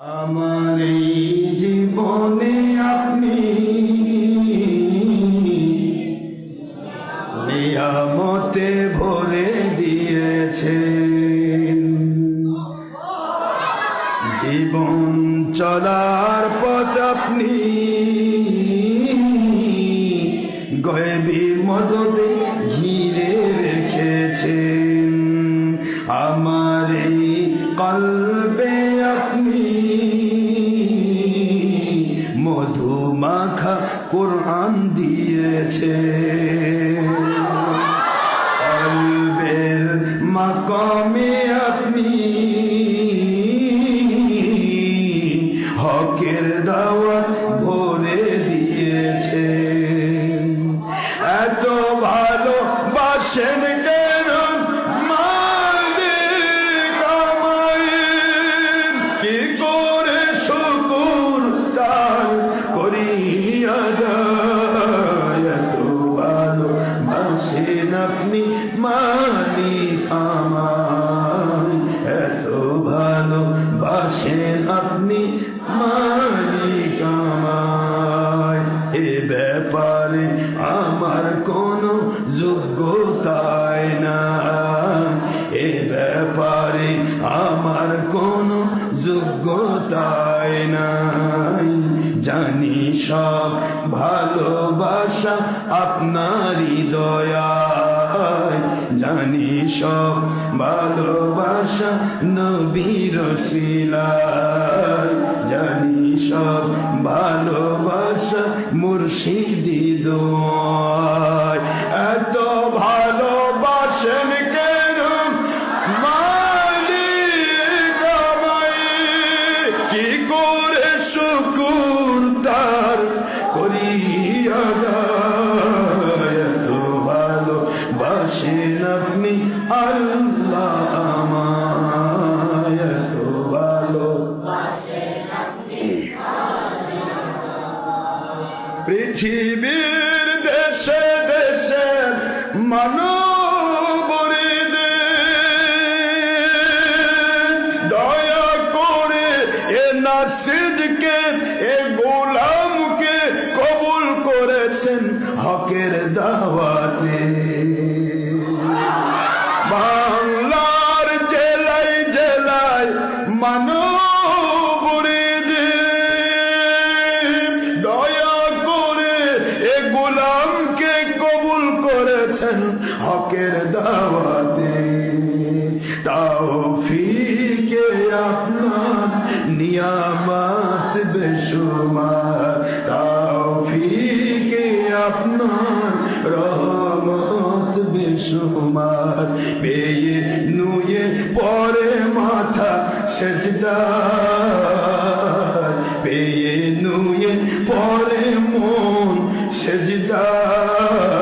আমার এই জীবনে আপনি নিয়ামতে ভরে দিয়েছেন। জীবন চলার পথ আপনি গয়বী মদদে ঘিরে রেখেছেন। আমার এই কলবে আপনি মধু মাখা কোরআন দিয়েছেন। কলবের মাকামে আপনি হকের দাওয়াত ভরে দিয়েছেন। এত ভালোবাসেন কেন মালিক আমায়, কি করে শুকর তার করি আদায়। এত ভালোবাসেন আপনি মালিক আমায়, এত ভালোবাসেন আপনি মালিক আমায়। এ ব্যাপারে আমার কোনো যোগ্যতাই নাই, এ ব্যাপারে আমার কোনো যোগ্যতাই নাই। জানি সব ভালোবাসা আপনারই দয়ায়, জানি সব ভালোবাসা নবীর ওসিলায়, জানি সব ভালোবাসা মুর্শিদি দোয়ায়। এত ভালোবাসেন কেন মালিক আমায়, কি করে শুকর তার করি আদায়। এত ভালোবাসেন আপনি আল্লাহ আমায়, এত ভালোবাসেন আপনি। পৃথিবীর দেশে দেশে মানবরে দয়া করে এ নাসিদকে এ গোলামকে কবুল করেছেন হকের দাওয়াতে। বাংলার জেলায় জেলায় মানবরে দয়া করে এ গোলামকে কবুল করেছেন হকের দাওয়াতে। তাওফিকে আপনার নিয়ামত বেশুমার, তাওফিকে আপনার রহমত বেশুমার। পেয়ে নুয়ে পরে মাথা সেজদায়, পেয়ে নুয়ে পরে মন সেজদায়।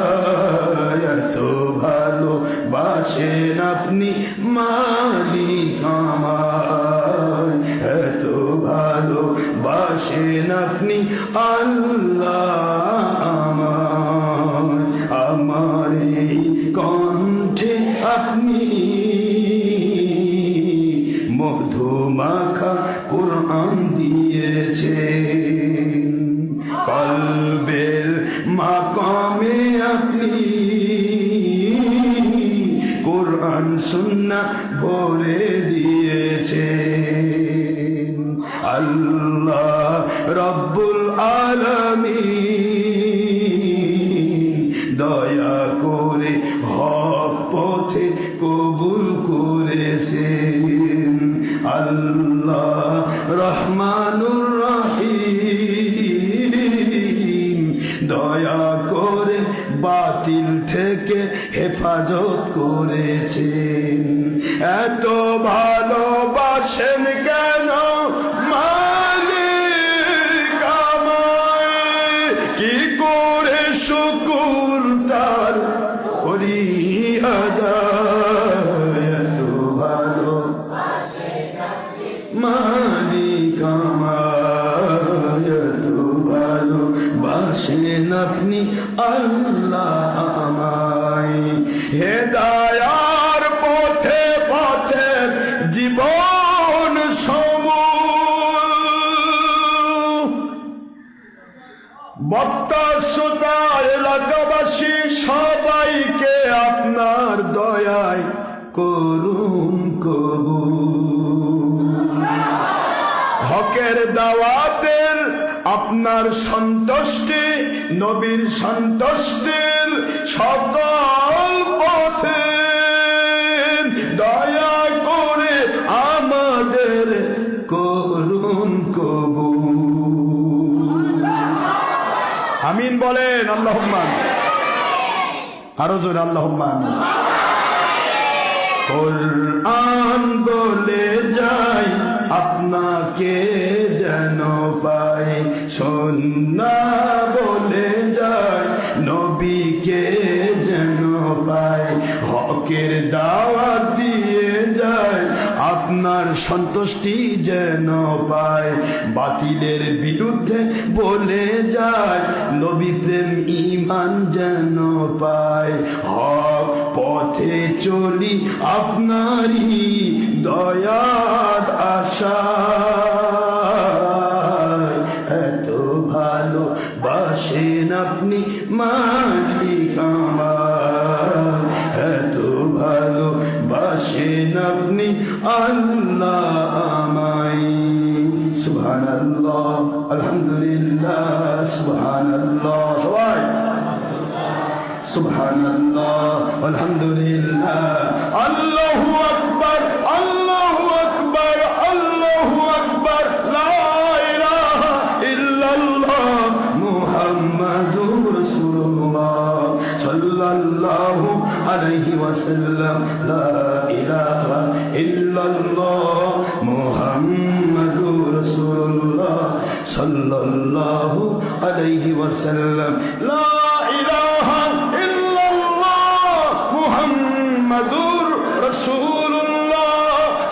এত ভালোবাসেন আপনি মালিক আমায়, এত ভালোবাসেন আপনি আল্লাহ আমায়। আমার এই কণ্ঠে আপনি মধু মাখা কোরআন দিয়েছেন। কলবের মাকামে আপনি কোরআন সুন্নাহ ভরে দিয়েছেন। আল্লাহ রব্বুল আলামিন দয়া করে হক পথে কবুল করেছেন। আল্লাহ রহমানুর রহিম দয়া করে বাতিল থেকে হেফাজত করেছেন। এত ভালোবাসেন কেন মালিক আমায়, কি করে শুকর তার করি আদায়। এত ভালোবাসেন আপনি মালিক আমায়, এত ভালোবাসেন আপনি আল্লাহ আমায়। হেদায়ার পথে পথে জীবন সমূল বক্তা শ্রোতা এলাকাবাসী সবাইকে আপনার দয়ায় করুন কবুল। হকের দাওয়াতের আপনার সন্তুষ্টি, নবীর সন্তুষ্টির সকল পথে দয়া করে আমাদের করুন কবুল। আমিন বলেন আল্লাহুম্মা। আরো জোরে আল্লাহুম্মা আমিন। কুরআন বলে যাই আপনাকে যেন পাই, সুন্নাহ বলে যাই নবীকে যেন পাই, হকের দাওয়াত দিয়ে যায় আপনার সন্তুষ্টি যেন পায়, বাতিলের বিরুদ্ধে বলে যায় নবী প্রেম ঈমান যেন পায়, হক পথে চলি আপনারই দয়ার আশায়। এত ভালো বাসেন আপনি মালিক আমার, এত ভালো বাসেন আপনি আল্লাহ আমায়। সুবহানাল্লাহ, আলহামদুলিল্লাহ, সুবহানাল্লাহ, সবাই সুবহানাল্লাহ, আলহামদুলিল্লাহ, আল্লাহু আকবার, আল্লাহু আকবার, আল্লাহু আকবার, লা ইলাহা ইল্লাল্লাহ মুহাম্মাদুর রাসূলুল্লাহ সাল্লাল্লাহু আলাইহি ওয়াসাল্লাম, লা ইলাহা ইল্লাল্লাহ মুহাম্মাদুর রাসূলুল্লাহ সাল্লাল্লাহু আলাইহি ওয়াসাল্লাম, লা ইলাহা মুহাম্মাদুর রাসূলুল্লাহ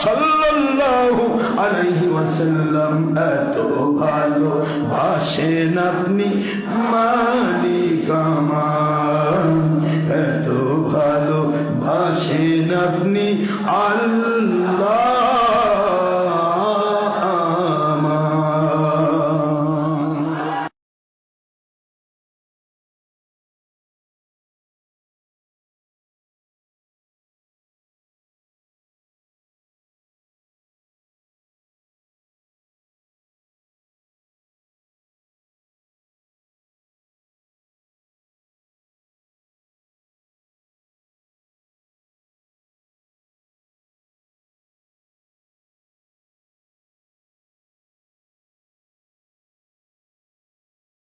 সাল্লাল্লাহু আলাইহি ওয়াসাল্লাম। এত ভালো বাসেন আপনি মালিক আমার।